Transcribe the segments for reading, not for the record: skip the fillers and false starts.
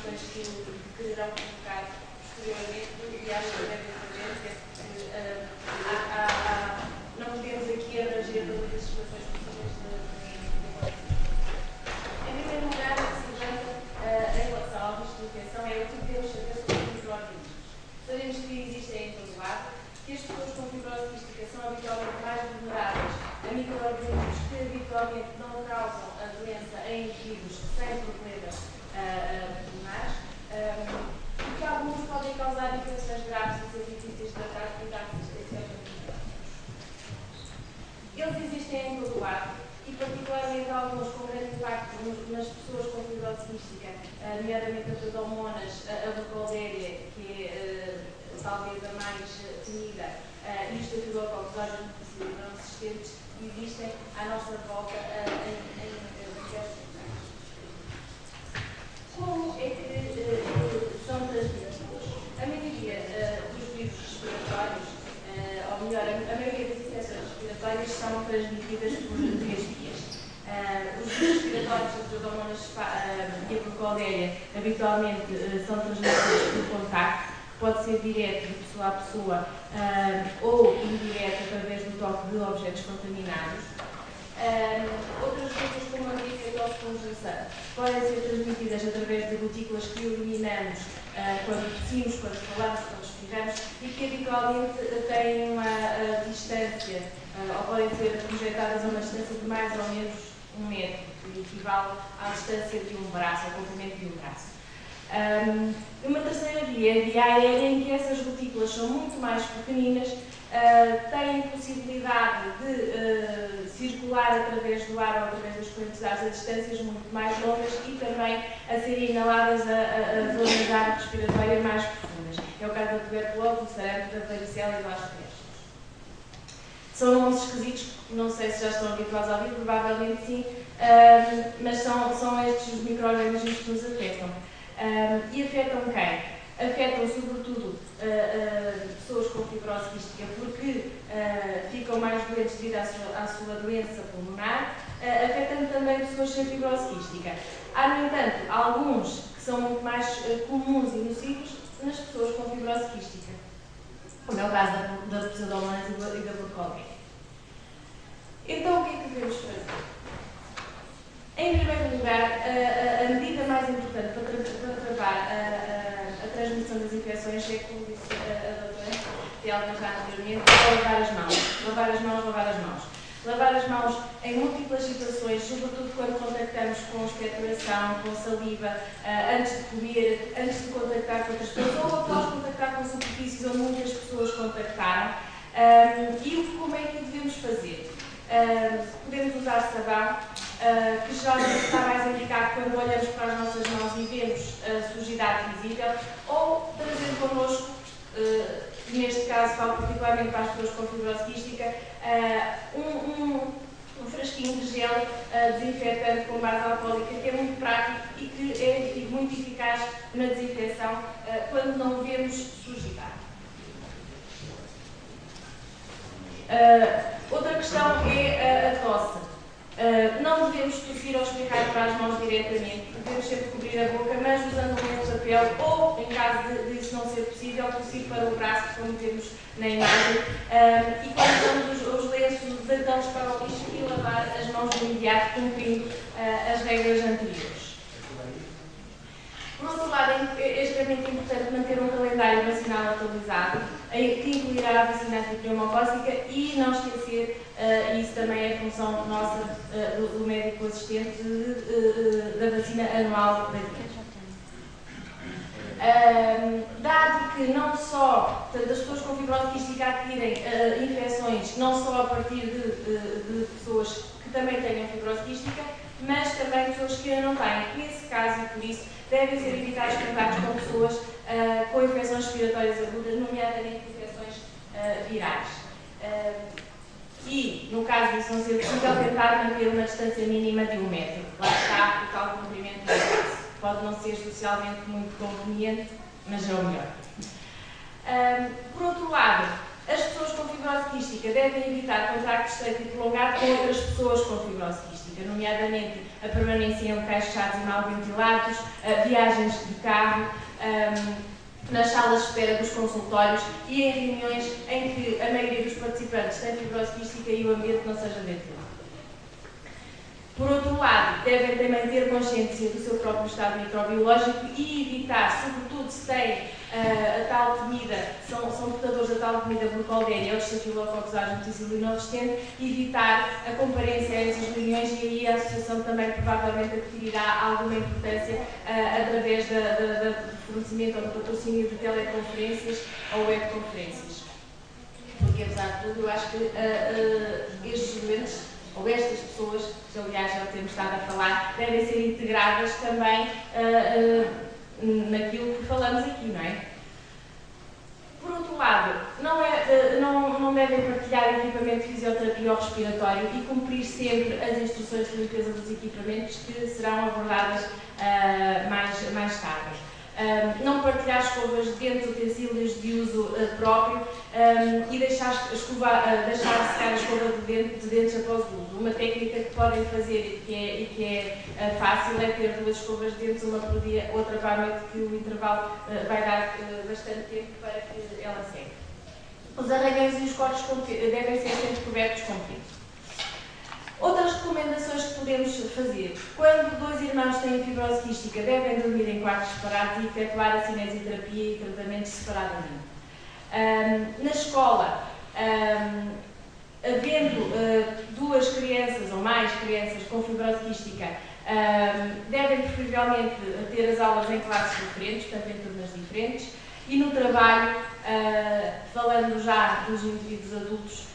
questões que irão colocar posteriormente, e acho que devem saber que não podemos aqui abranger todas as situações possíveis de em primeiro lugar, o que se levanta em relação à risco de infecção é o que devemos saber sobre os micro-organismos. Sabemos que existem em todo lado, que as pessoas com fibrose quística são habitualmente mais vulneráveis a micro-organismos que habitualmente não causam a doença em indivíduos sem problemas pulmonares, e que alguns podem causar infecções graves e ser difíceis de tratar por causa da existência de eles existem em todo lado e, particularmente, alguns com grande impacto nas pessoas com fibrose quística, nomeadamente a pseudomonas, a Burkholderia, que é talvez a mais temida, e os estafilococos não resistentes, existem à nossa volta em diversos lugares. Como é que são transmitidos? A maioria dos vírus respiratórios, ou melhor, a maioria das infecções respiratórias são transmitidas por 3 vias. Os vírus respiratórios, as pseudomonas e a Burkholderia, habitualmente são transmitidos por contacto, que pode ser direto de pessoa a pessoa ou indireto através do toque de objetos contaminados. Outras doenças, como a gripe e a tosse podem ser transmitidas através de gotículas que eliminamos quando tossimos, quando falamos, quando respiramos e que habitualmente têm uma distância ou podem ser projetadas a uma distância de mais ou menos 1 metro, que equivale à distância de um braço, ao comprimento de um braço. Uma terceira via é a via aérea, em que essas gotículas são muito mais pequeninas, têm possibilidade de circular através do ar ou através das correntes de ar a distâncias muito mais longas e também a serem inaladas a zonas da área respiratória mais profundas. É o caso da tuberculose, do sarampo, da varicela e do aspergillus. São nomes esquisitos, não sei se já estão habituados a ouvir, provavelmente sim, mas são estes os micro-organismos que nos afetam. E afetam quem? Afetam sobretudo pessoas com fibrose quística porque ficam mais doentes devido à sua doença pulmonar, afetando também pessoas sem fibrose quística. Há, no entanto, alguns que são muito mais comuns e nocivos nas pessoas com fibrose quística, como é o caso da pseudomonas e da Burkholderia. Então, o que é que devemos fazer? Em primeiro lugar, a medida mais importante para travar a transmissão das infecções é, como disse a doutora Telma já anteriormente, lavar as mãos. Lavar as mãos, lavar as mãos. Lavar as mãos em múltiplas situações, sobretudo quando contactamos com expectoração, com saliva, antes de comer, antes de contactar com outras pessoas ou após contactar com superfícies onde muitas pessoas contactaram. E como é que devemos fazer? Podemos usar sabão, que geralmente está mais indicado quando olhamos para as nossas mãos e vemos a sujidade visível, ou trazer connosco, neste caso falo particularmente para as pessoas com fibrose quística, um frasquinho de gel desinfetante com base alcoólica, que é muito prático e que é muito eficaz na desinfecção quando não vemos sujidade. Outra questão é a tosse. Não devemos tossir ou espirrar para as mãos diretamente, devemos sempre cobrir a boca, mas usando um lenço de papel ou, em caso de isso não ser possível, tossir para o braço, como vemos na imagem. E quando usamos os lenços, deitá-los para o lixo e lavar as mãos de imediato, cumprindo as regras anteriores. Por outro lado, é extremamente importante manter um calendário vacinal atualizado, que incluirá a vacina antipneumocócica e não esquecer, e isso também é função nossa, do médico assistente, da vacina anual da gripe. Dado que não só, portanto, as pessoas com fibrose quística adquirem infecções não só a partir de pessoas que também tenham fibrose quística, mas também pessoas que ainda não têm. Nesse caso, e por isso, devem ser evitados contactos com pessoas com infecções respiratórias agudas, nomeadamente infecções virais. E, no caso disso não ser possível, tentar manter uma distância mínima de 1 metro. Lá está o tal comprimento do braço. Pode não ser socialmente muito conveniente, mas é o melhor. Por outro lado, as pessoas com fibrose quística devem evitar contacto estreito e prolongado com outras pessoas com fibrose quística. quística, nomeadamente a permanência em locais fechados e mal ventilados, viagens de carro, nas salas de espera dos consultórios e em reuniões em que a maioria dos participantes tem fibrose quística e o ambiente não seja ventilado. Por outro lado, devem também ter consciência do seu próprio estado microbiológico e evitar, sobretudo se têm a tal temida, são portadores da tal temida Burkholderia ou Staphylococcus aureus insulino-resistente, evitar a comparência a essas reuniões, e aí a associação também provavelmente adquirirá alguma importância através do fornecimento ou do patrocínio de teleconferências ou webconferências. Porque, apesar de tudo, eu acho que estes doentes, ou estas pessoas, que aliás já temos estado a falar, devem ser integradas também naquilo que falamos aqui, não é? Por outro lado, não devem partilhar equipamento de fisioterapia ou respiratório e cumprir sempre as instruções de limpeza dos equipamentos que serão abordadas mais tarde. Não partilhar escovas de dentes, utensílios de uso próprio e deixar secar a escova de dentes após o uso. Uma técnica que podem fazer e que é fácil é ter 2 escovas de dentes, uma por dia, outra para a noite, que o intervalo vai dar bastante tempo para que ela seque. Os arranhões e os cortes devem ser sempre cobertos com pinto. Outras recomendações que podemos fazer: quando 2 irmãos têm fibrose quística, devem dormir em quartos separados e efetuar a cinesioterapia e tratamentos separadamente. Na escola, havendo 2 crianças ou mais crianças com fibrose quística, devem preferivelmente ter as aulas em classes diferentes, portanto em turmas diferentes, e no trabalho, falando já dos indivíduos adultos,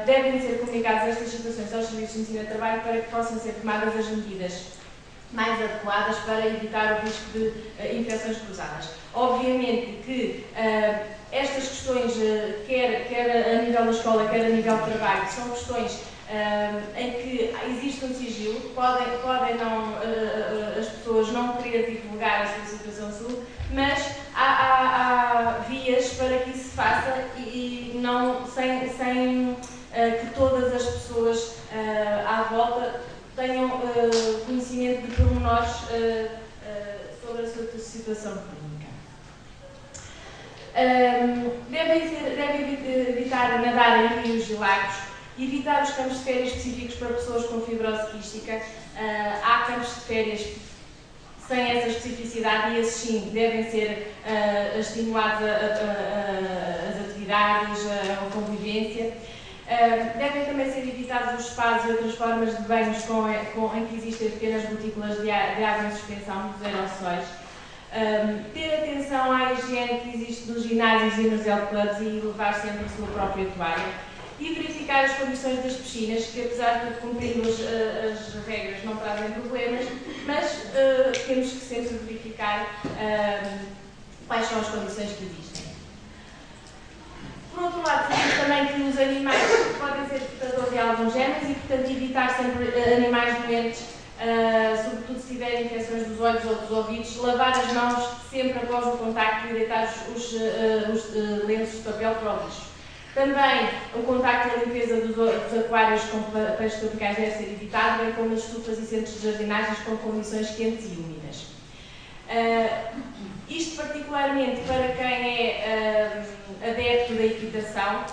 devem ser comunicadas estas situações aos serviços de ensino de trabalho para que possam ser tomadas as medidas mais adequadas para evitar o risco de infecções cruzadas. Obviamente que estas questões, quer a nível da escola, quer a nível do trabalho, são questões em que existe um sigilo, podem não, as pessoas não querer divulgar a sua situação de saúde, mas há vias para que isso se faça e não, sem que todas as pessoas à volta tenham conhecimento de pormenores sobre a sua situação clínica. Devem evitar nadar em rios e lagos, evitar os campos de férias específicos para pessoas com fibrose quística. Há campos de férias sem essa especificidade e esses sim devem ser estimulados as atividades, a convivência. Devem também ser evitados os spas e outras formas de banhos em que existem pequenas gotículas de água em suspensão, dos aerossóis. Ter atenção à higiene que existe nos ginásios e nos health clubs e levar sempre a sua própria toalha. E verificar as condições das piscinas, que apesar de cumprir as regras não trazem problemas, mas temos que sempre verificar quais são as condições que existem. Por outro lado, sabemos também que os animais podem ser portadores de alguns germes e, portanto, evitar sempre animais doentes, sobretudo se tiverem infecções dos olhos ou dos ouvidos, lavar as mãos sempre após o contacto e deitar os lenços de papel para o lixo. Também o contacto e a limpeza dos aquários com peixes tropicais deve ser evitado, bem como as estufas e centros de jardinagens com condições quentes e úmidas. Isto particularmente para quem é adepto da equitação,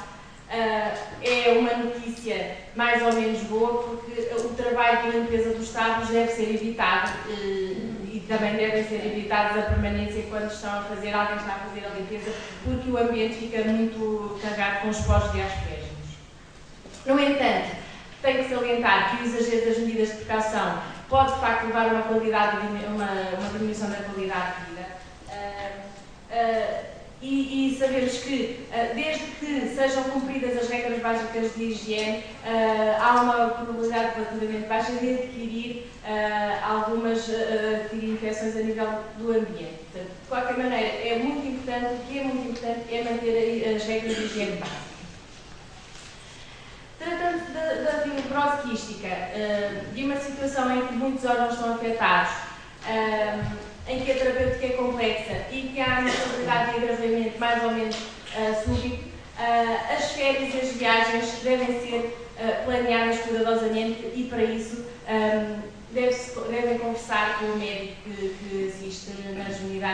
é uma notícia mais ou menos boa, porque o trabalho de limpeza dos estábulos deve ser evitado e também devem ser evitados a permanência quando alguém está a fazer a limpeza, porque o ambiente fica muito carregado com os poros de aspergos. No entanto, tenho que salientar que o exagero das medidas de precaução pode de facto levar a uma diminuição da qualidade de vida. E sabemos que, desde que sejam cumpridas as regras básicas de higiene, há uma probabilidade relativamente baixa de adquirir infecções a nível do ambiente. Portanto, de qualquer maneira, é muito importante, o que é muito importante é manter as regras de higiene básicas. Tratando-se da fibrose quística, de uma situação em que muitos órgãos estão afetados, em que a terapêutica é complexa e que há uma possibilidade de agravamento mais ou menos súbito, as férias e as viagens devem ser planeadas cuidadosamente e, para isso, devem conversar com o médico que existe nas unidades